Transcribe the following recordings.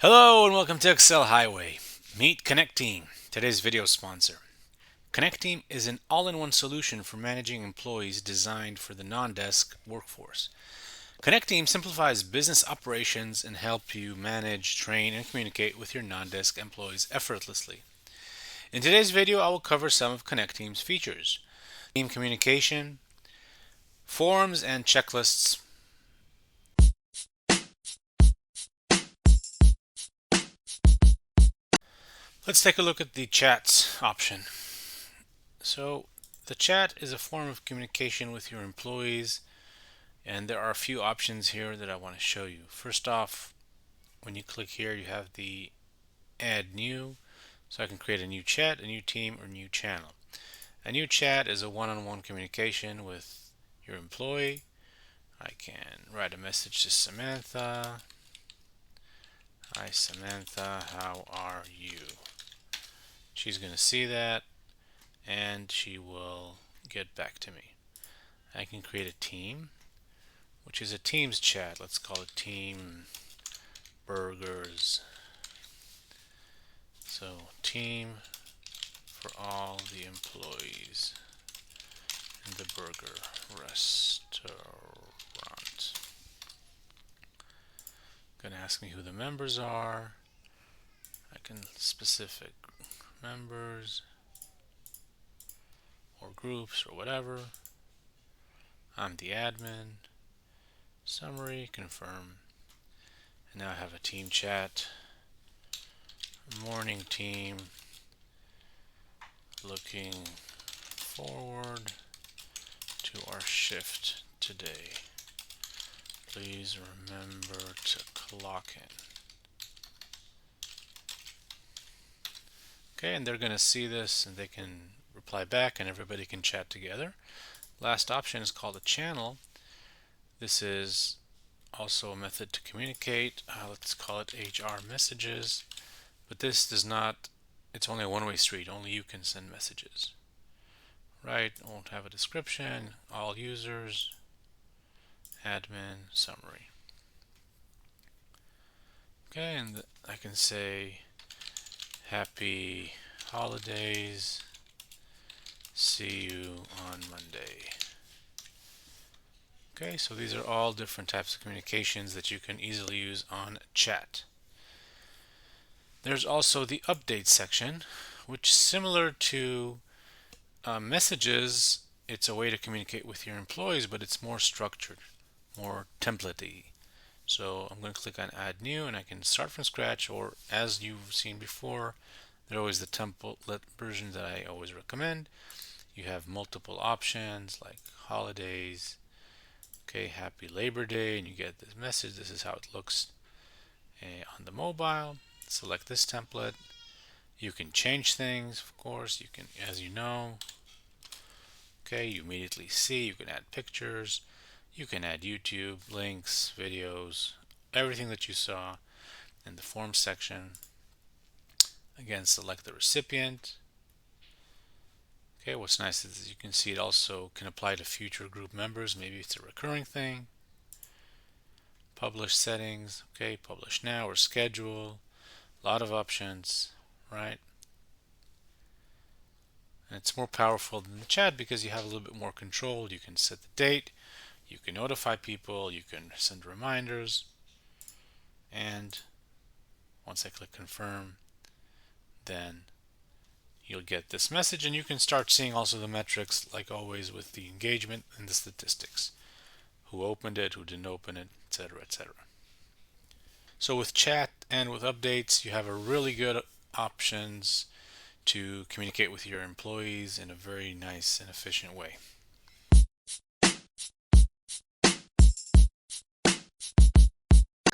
Hello and welcome to Excel Highway. Meet Connecteam, today's video sponsor. Connecteam is an all-in-one solution for managing employees designed for the non-desk workforce. Connecteam simplifies business operations and helps you manage, train, and communicate with your non-desk employees effortlessly. In today's video, I will cover some of Connecteam's features: team communication, forms, and checklists. Let's take a look at the chats option. So the chat is a form of communication with your employees, and there are a few options here that I want to show you. First off, when you click here, you have the add new, so I can create a new chat, a new team, or new channel. A new chat is a one-on-one communication with your employee. I can write a message to Samantha. Hi Samantha, how are you? She's going to see that and she will get back to me. I can create a team, which is a Teams chat. Let's call it Team Burgers. So, team for all the employees in the burger restaurant. Gonna ask me who the members are. I can specific members or groups or whatever. I'm the admin. Summary, confirm. And now I have a team chat. Morning team. Looking forward to our shift today. Please remember to clock in. Okay, and they're going to see this and they can reply back and everybody can chat together. Last option is called a channel. This is also a method to communicate. Let's call it HR messages. But this does not, it's only a one-way street. Only you can send messages. Right, it won't have a description, all users, admin, summary. Okay, and I can say happy holidays, see you on Monday. Okay, so these are all different types of communications that you can easily use on chat. There's also the update section, which, similar to messages, it's a way to communicate with your employees, but it's more structured, more template-y. So I'm going to click on add new and I can start from scratch, or as you've seen before, there's always the template version that I always recommend. You have multiple options like holidays, okay, happy Labor Day, and you get this message. This is how it looks on the mobile. Select this template. You can change things, of course. You can, as you know, okay, you immediately see. You can add pictures. You can add YouTube links, videos, everything that you saw in the form section. Again, select the recipient. Okay, what's nice is you can see it also can apply to future group members. Maybe it's a recurring thing. Publish settings. Okay, publish now or schedule. A lot of options, right? And it's more powerful than the chat because you have a little bit more control. You can set the date. You can notify people. You can send reminders. And once I click confirm, then you'll get this message and you can start seeing also the metrics, like always, with the engagement and the statistics. Who opened it, who didn't open it, etc., etc. So with chat and with updates, you have a really good options to communicate with your employees in a very nice and efficient way.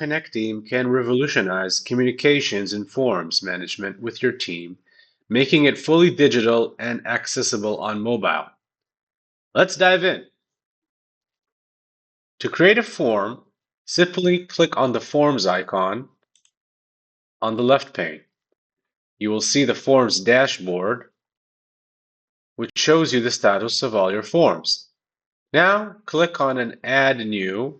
Connecteam can revolutionize communications and forms management with your team, making it fully digital and accessible on mobile. Let's dive in. To create a form, simply click on the Forms icon on the left pane. You will see the Forms dashboard, which shows you the status of all your forms. Now, click on an Add New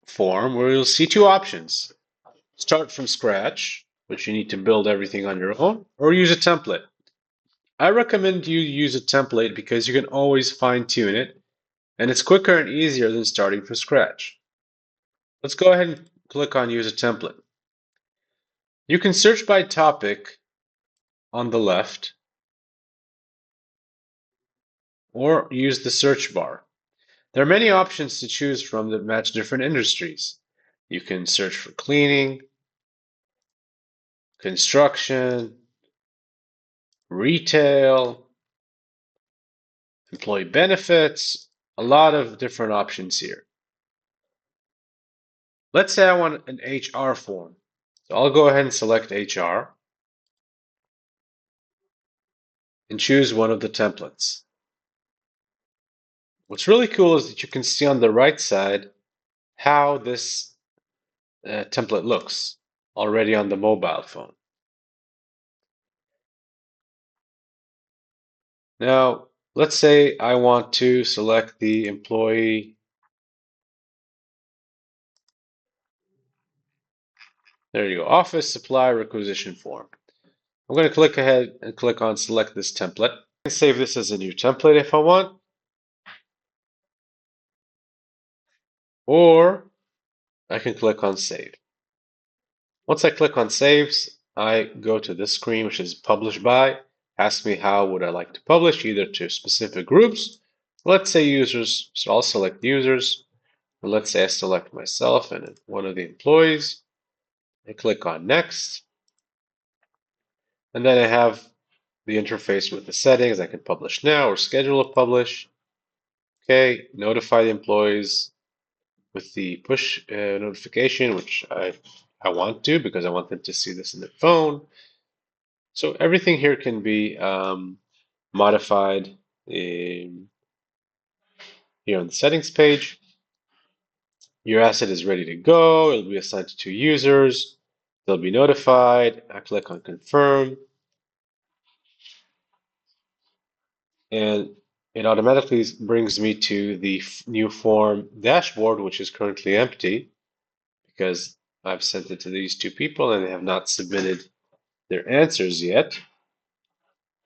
form where you'll see two options. start from scratch, which you need to build everything on your own, or use a template. I recommend you use a template because you can always fine tune it, and it's quicker and easier than starting from scratch. Let's go ahead and click on Use a Template. You can search by topic on the left or use the search bar. There are many options to choose from that match different industries. You can search for cleaning, construction, retail, employee benefits, a lot of different options here. Let's say I want an HR form. So I'll go ahead and select HR and choose one of the templates. What's really cool is that you can see on the right side how this template looks already on the mobile phone. Now, let's say I want to select the employee. There you go, office supply requisition form. I'm going to click ahead and click on select this template. I can save this as a new template if I want, or I can click on save. Once I click on saves, I go to this screen, which is publish by. Ask me how would I like to publish, either to specific groups, let's say users. So I'll select users. And let's say I select myself and one of the employees. I click on next. And then I have the interface with the settings. I can publish now or schedule a publish. Okay, notify the employees with the push notification, which I want to because I want them to see this in their phone. So everything here can be modified in, here on the settings page. Your asset is ready to go. It'll be assigned to 2 users. They'll be notified. I click on confirm, and it automatically brings me to the new form dashboard, which is currently empty because I've sent it to these 2 people and they have not submitted their answers yet.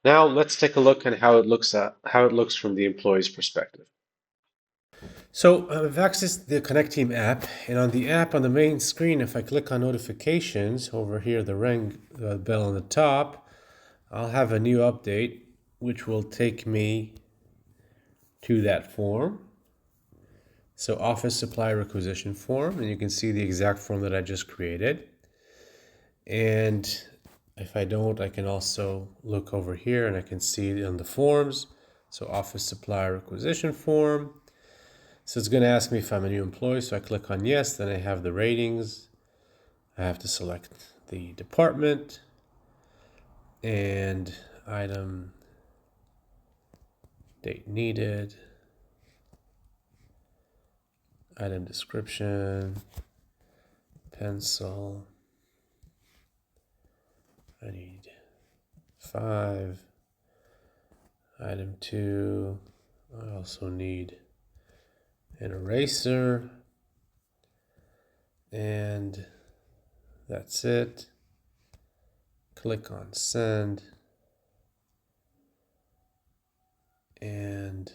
Now let's take a look at how it looks from the employee's perspective. So I've accessed the Connecteam app, and on the app on the main screen, if I click on notifications over here, the ring bell on the top, I'll have a new update, which will take me to that form. So office supply requisition form, and you can see the exact form that I just created. And if I don't, I can also look over here and I can see it on the forms. So office supply requisition form. So it's going to ask me if I'm a new employee. So I click on yes, then I have the ratings. I have to select the department and item, date needed, item description, pencil. I need 5. Item 2. I also need an eraser. And that's it. Click on send. And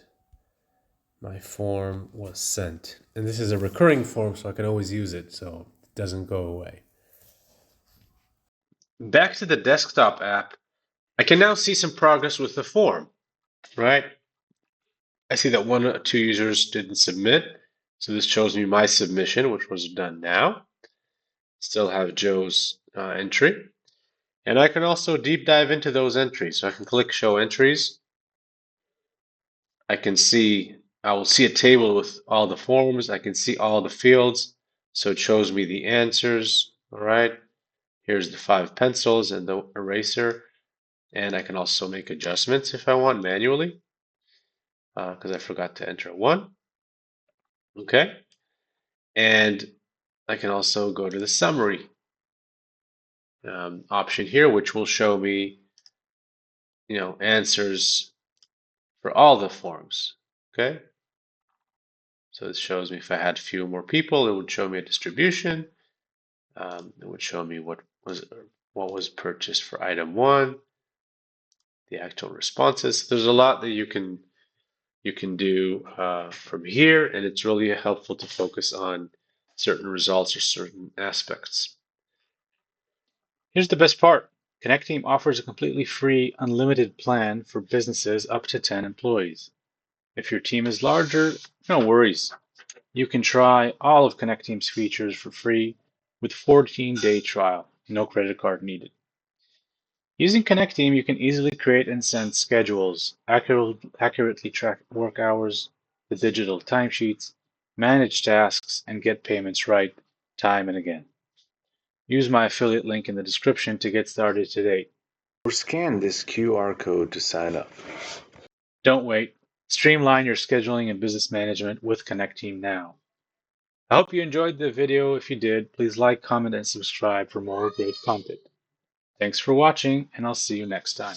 my form was sent. And this is a recurring form, so I can always use it, so it doesn't go away. Back to the desktop app, I can now see some progress with the form, right? I see that 1 or 2 users didn't submit. So this shows me my submission, which was done now. Still have Joe's entry. And I can also deep dive into those entries. So I can click Show Entries. I will see a table with all the forms. I can see all the fields. So it shows me the answers. All right. Here's the 5 pencils and the eraser. And I can also make adjustments if I want manually, because I forgot to enter 1. Okay. And I can also go to the summary option here, which will show me, answers for all the forms. Okay. So it shows me if I had a few more people, it would show me a distribution. It would show me what was purchased for item 1, the actual responses. There's a lot that you can do from here, and it's really helpful to focus on certain results or certain aspects. Here's the best part. Connecteam offers a completely free, unlimited plan for businesses up to 10 employees. If your team is larger, no worries. You can try all of Connecteam's features for free with 14-day trial, no credit card needed. Using Connecteam, you can easily create and send schedules, accurately track work hours, the digital timesheets, manage tasks, and get payments right time and again. Use my affiliate link in the description to get started today. Or scan this QR code to sign up. Don't wait. Streamline your scheduling and business management with Connecteam now. I hope you enjoyed the video. If you did, please like, comment, and subscribe for more great content. Thanks for watching, and I'll see you next time.